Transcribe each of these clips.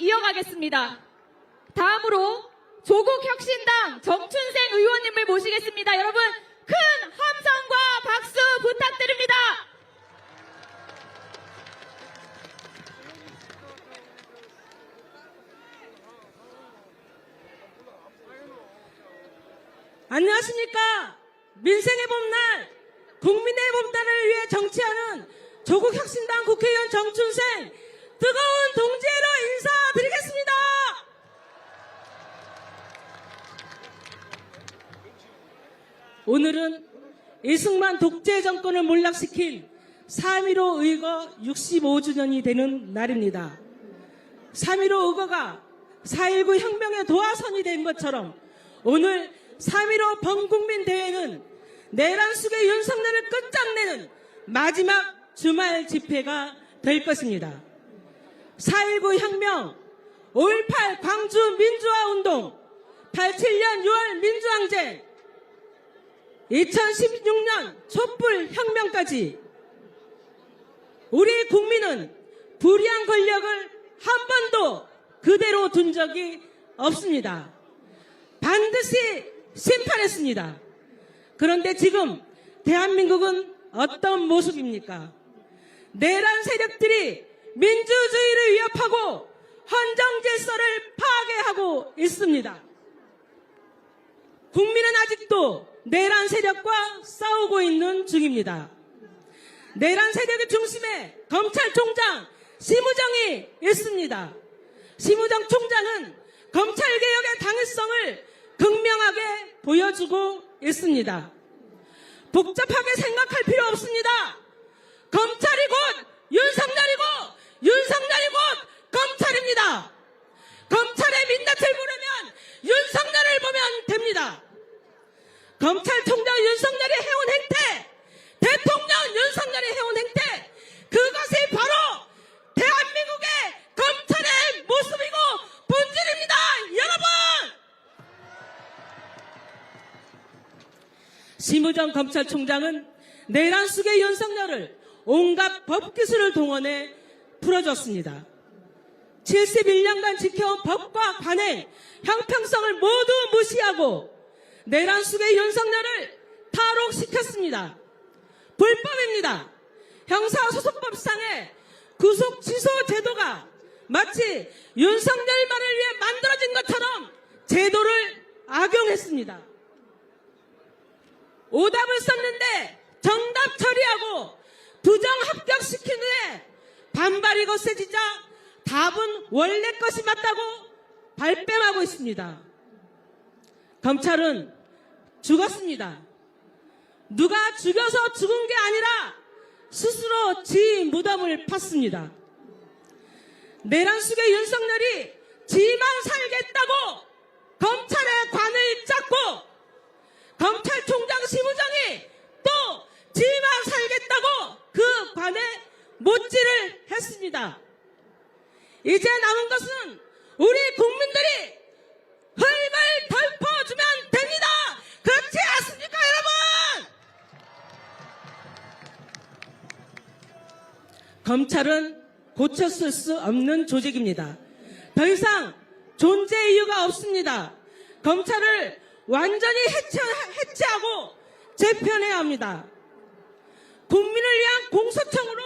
이어가겠습니다. 다음으로 조국혁신당 정춘생 의원님을 모시겠습니다. 여러분 큰 함성과 박수 부탁드립니다. 안녕하십니까. 민생의 봄날, 국민의 봄날을 위해 정치하는 조국혁신당 국회의원 정춘생, 뜨거운 동지애로 인사드리겠습니다. 오늘은 이승만 독재 정권을 몰락시킨 3.15 의거 65주년이 되는 날입니다. 3.15 의거가 4.19 혁명의 도화선이 된 것처럼 오늘 3.15 범국민 대회는 내란 속의 윤석열을 끝장내는 마지막 주말 집회가 될 것입니다. 4.19 혁명, 5.18 광주 민주화운동, 87년 6월 민주항쟁, 2016년 촛불 혁명까지 우리 국민은 불의한 권력을 한 번도 그대로 둔 적이 없습니다. 반드시 심판했습니다. 그런데 지금 대한민국은 어떤 모습입니까? 내란 세력들이 민주주의를 위협하고 헌정 질서를 파괴하고 있습니다. 국민은 아직도 내란 세력과 싸우고 있는 중입니다. 내란 세력의 중심에 검찰총장 심우정이 있습니다. 심우정 총장은 검찰개혁의 당위성을 극명하게 보여주고 있습니다. 복잡하게 생각할 필요 없습니다. 검찰이 곧 윤석열이고 윤석열이 곧 검찰입니다. 검찰의 민낯을 보려면 윤석열을 보면 됩니다. 검찰총장 윤석열이 해온 행태, 대통령 윤석열이 해온 행태, 그것이 바로 대한민국의 검찰의 모습이고 본질입니다. 여러분! 심우정 검찰총장은 내란 속의 윤석열을 온갖 법기술을 동원해 풀어줬습니다. 71년간 지켜온 법과 관행, 형평성을 모두 무시하고 내란 속의 윤석열을 탈옥시켰습니다. 불법입니다. 형사소송법상의 구속 취소 제도가 마치 윤석열만을 위해 만들어진 것처럼 제도를 악용했습니다. 오답을 썼는데 정답 처리하고 부정 합격시킨 후에 반발이 거세지자 답은 원래 것이 맞다고 발뺌하고 있습니다. 검찰은 죽었습니다. 누가 죽여서 죽은 게 아니라 스스로 지 무덤을 팠습니다. 내란 속의 윤석열이 지만 살겠다고 검찰의 관을 짰고 검찰총장 심우정이 또 지만 살겠다고 그 관에 못질을 했습니다. 이제 남은 것은 우리 국민들이 흙을 덮어주면 됩니다. 그렇지 않습니까, 여러분? 검찰은 고쳤을 수 없는 조직입니다. 더 이상 존재 이유가 없습니다. 검찰을 완전히 해체하고 재편해야 합니다. 국민을 위한 공소청으로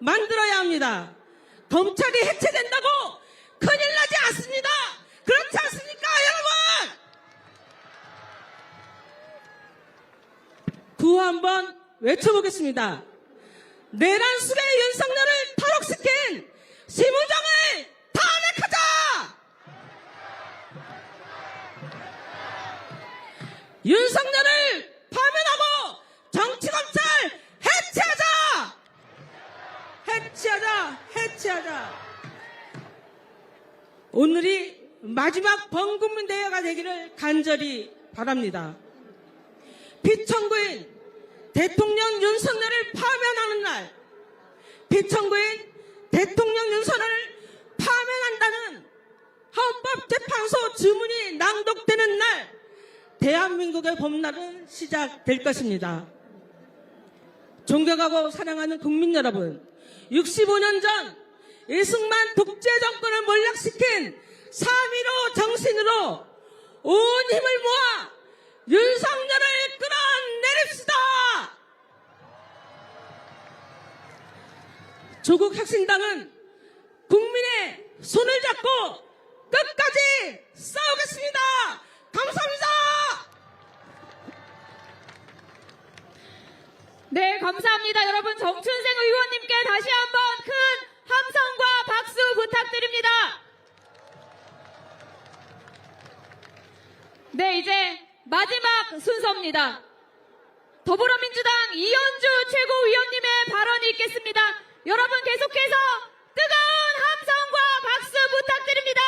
만들어야 합니다. 검찰이 해체된다고 큰일 나지 않습니다. 그렇지 않습니까, 여러분? 구호 한번 외쳐보겠습니다. 내란 속의 윤석열을 탈옥시킨 심우정을 탄핵하자! 윤석열을 파면하고 정치검찰 해체하자! 해체하자! 오늘이 마지막 범국민 대회가 되기를 간절히 바랍니다. 피청구인 대통령 윤석열을 파면하는 날, 피청구인 대통령 윤석열을 파면한다는 헌법재판소 주문이 낭독되는 날, 대한민국의 봄날은 시작될 것입니다. 존경하고 사랑하는 국민 여러분, 65년 전 이승만 독재 정권을 몰락시킨 온 힘을 모아 윤석열을 끌어내립시다. 조국 혁신당은 국민의 손을 잡고 끝까지 싸우겠습니다. 감사합니다. 네, 감사합니다. 여러분, 정춘생 의원님께 다시 한번 큰 함성과 박수 부탁드립니다. 네, 이제 마지막 순서입니다. 더불어민주당 이현주 최고위원님의 발언이 있겠습니다. 여러분, 계속해서 뜨거운 함성과 박수 부탁드립니다.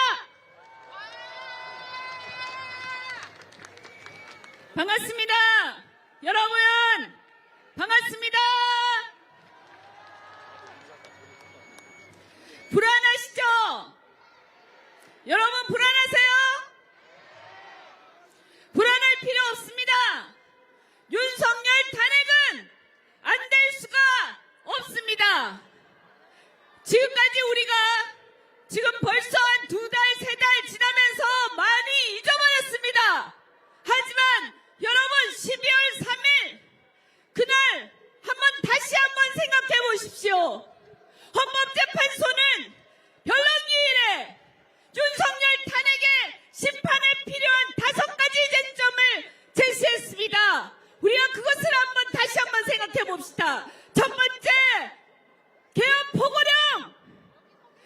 반갑습니다. 여러분, 반갑습니다. 불안하시죠? 여러분, 불안하세요? 불안할 필요 없습니다. 윤석열 탄핵은 안 될 수가 없습니다. 지금까지 우리가 지금 벌써 한 2달, 3달 지나면서 많이 잊어버렸습니다. 하지만 여러분, 12월 3일 그날 다시 한번 생각해 보십시오. 헌법재판소는 변론기일에 윤석열 탄핵의 심판에 필요한 5가지 쟁점을 제시했습니다. 우리가 그것을 다시 한번 생각해 봅시다. 첫 번째, 개헌 포고령.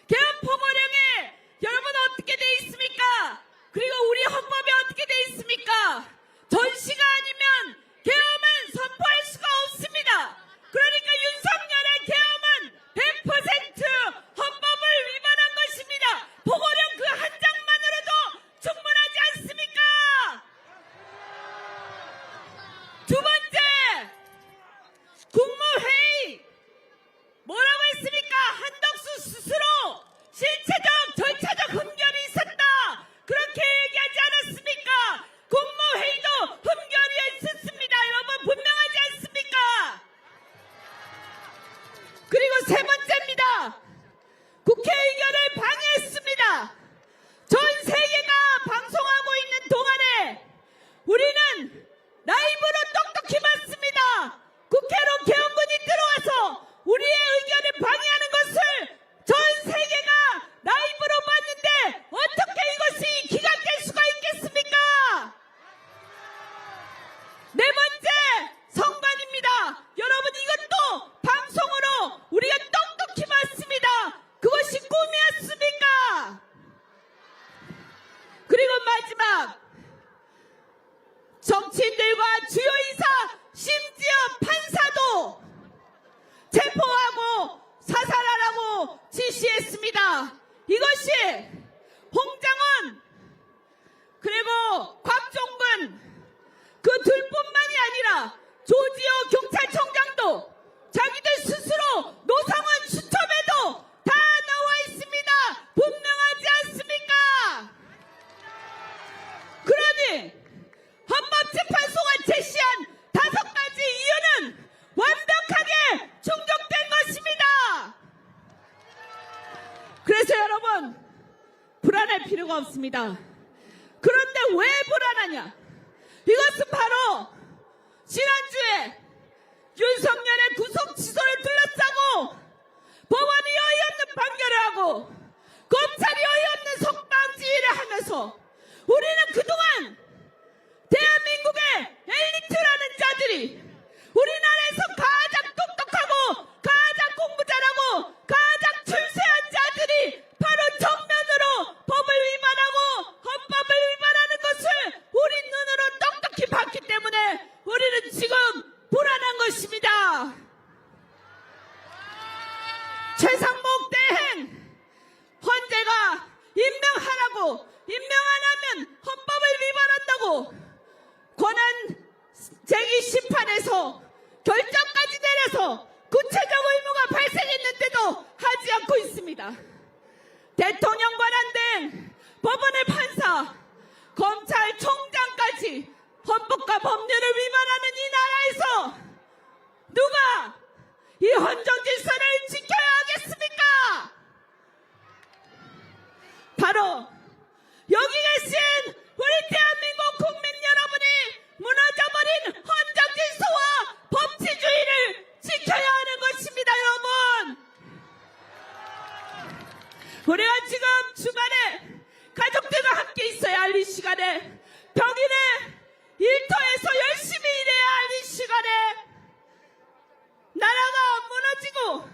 개헌 포고령에 여러분 어떻게 돼 있습니까? 그리고 우리 헌법에 어떻게 돼 있습니까? 전시가 아니면 계엄은 선포할 수가 없습니다. 그러니까 윤석열의 계엄은 100% 헌법을 위반한 것입니다. 포고령 그 한 장만으로도 충분하지 않습니까? 두 번째, 국무회의. 뭐라고 했습니까? 한덕수 스스로 실체적, 절차적 흠결이 있었다. 그렇게 얘기하지 않았습니까? 국무회의도 흠결이 있었습니다. 여러분, 분명하지 않습니까? 그리고 세 번째입니다. 국회 의견을 방해했습니다. 전 세계가 방송하고 있는 동안에 우리는 라이브로 똑똑히 봤습니다. 국회로 개헌군이 들어와서 우리의 의견을 방해하는 것을 전 세계가 라이브로 봤는데 어떻게 이것이 기각될 수가 있겠습니까? 네 번째, 성관입니다. 여러분, 이것도 방송으로 우리가 똑똑히 봤습니다. 그것이 꿈이었습니까? 그리고 마지막, 정치인들과 주요 인사, 심지어 판사도 체포하고 사살하라고 지시했습니다. 이것이 홍장원 그리고 곽종근 그 둘뿐만이 아니라 조지호 경찰청장도 자기들 스스로 노상원 수첩에도 다 나와 있습니다. 분명하지 않습니까? 그러니 헌법재판소가 제시한 5가지 이유는 완벽하게 충족된 것입니다. 그래서 여러분, 불안할 필요가 없습니다. 그런데 왜 불안하냐? 이것은 바로 지난주에 윤석열의 구속 취소를 둘러싸고 법원이 어이없는 판결을 하고 검찰이 어이없는 석방지휘를 하면서 우리는 그동안 대한민국의 엘리트라는 자들이 우리나라에서 가장 똑똑하고 가장 공부 잘하고 가장 출세한 자들이 바로 정면으로 법을 위반하고 헌법을 위반하는 것을 우리 눈으로 똑똑히 봤기 때문에 우리는 지금 불안한 것입니다. 최상목 대행 헌재가 임명하라고, 임명 안 하면 헌법을 위반한다고 권한 제기 심판에서 결정까지 내려서 구체적 의무가 발생했는데도 하지 않고 있습니다. 대통령 관한된 법원의 판사, 검찰총장까지 헌법과 법률을 위반하는 이 나라에서 누가 이 헌정 질서를 지켜야 하겠습니까? 바로 여기 계신 우리 대한민국 헌정 질서와 법치주의를 지켜야 하는 것입니다, 여러분. 우리가 지금 주말에 가족들과 함께 있어야 할 이 시간에, 병인의 일터에서 열심히 일해야 할 이 시간에 나라가 무너지고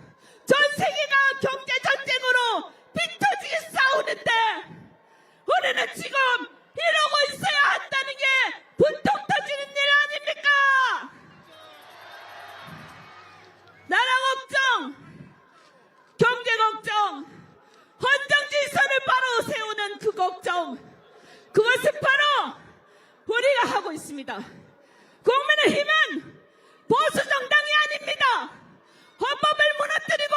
전 세계가 경제 전쟁으로 빗터지게 싸우는데 우리는 지금 이러고 있어야 한다는 게 분통 터지는 일 아닙니까? 나라 걱정, 경제 걱정, 헌정 질서를 바로 세우는 그 걱정, 그것은 바로 우리가 하고 있습니다. 국민의힘은 보수 정당이 아닙니다. 헌법을 무너뜨리고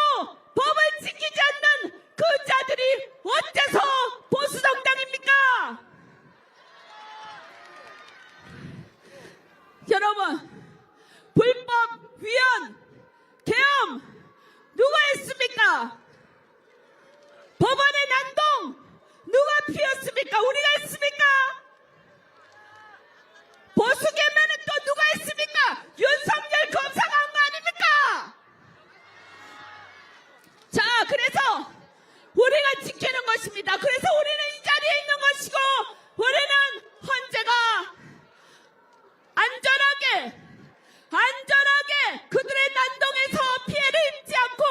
법을 지키지 않는 그 자들이 어째서 보수 정당입니까? 여러분, 불법 위헌 계엄 누가 했습니까? 법원의 난동 누가 피웠습니까? 우리가 했습니까? 보수 개면은 또 누가 했습니까? 윤석열 검사가 한 거 아닙니까? 자, 그래서 우리가 지키는 것입니다. 그래서 우리는 이 자리에 있는 것이고, 우리는 헌재가 안전하게 그들의 난동에서 피해를 입지 않고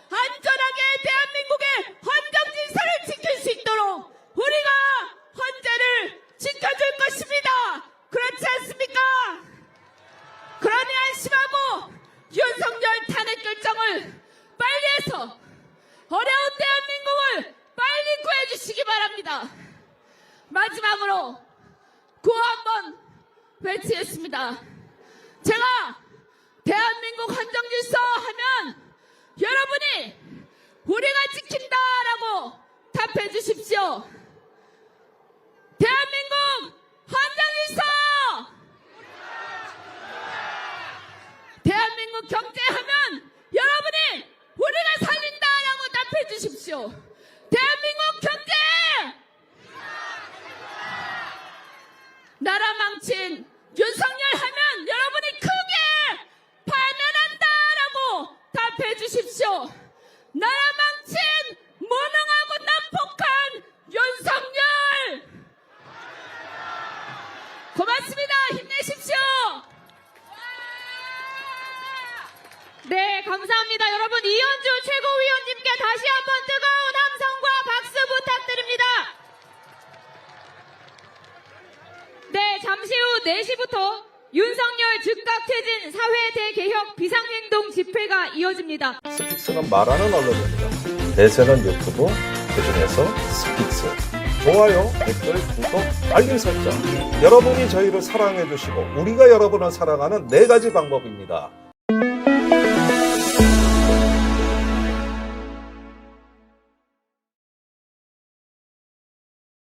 안전하게 대한민국의 헌정 질서를 지킬 수 있도록 우리가 헌재를 지켜줄 것입니다. 그렇지 않습니까? 그러니 안심하고 윤석열 탄핵 결정을 빨리 해서 어려운 대한민국을 빨리 구해주시기 바랍니다. 마지막으로 구호 한번 외치겠습니다. 제가 대한민국 헌정질서 하면 여러분이 우리가 지킨다라고 답해 주십시오. 대한민국 헌정질서! 대한민국 경제하면 여러분이 우리가 살린다라고 답해 주십시오. 대한민국 경제! 나라 망친 윤석열 하면 여러분이 크게 파면한다라고 답해 주십시오. 나라 망친 무능하고 난폭한 윤석열! 고맙습니다. 힘내십시오. 네, 감사합니다. 여러분, 이현주 최고위원님께 다시 한번 뜨거운 함성과 박수 부탁드립니다. 네, 잠시 후 4시부터 윤석열 즉각 퇴진 사회 대개혁 비상행동 집회가 이어집니다. 스픽스는 말하는 언론입니다. 대세는 유튜브, 그중에서 스픽스. 좋아요, 댓글, 구독, 알림 설정. 여러분이 저희를 사랑해 주시고 우리가 여러분을 사랑하는 4가지 방법입니다.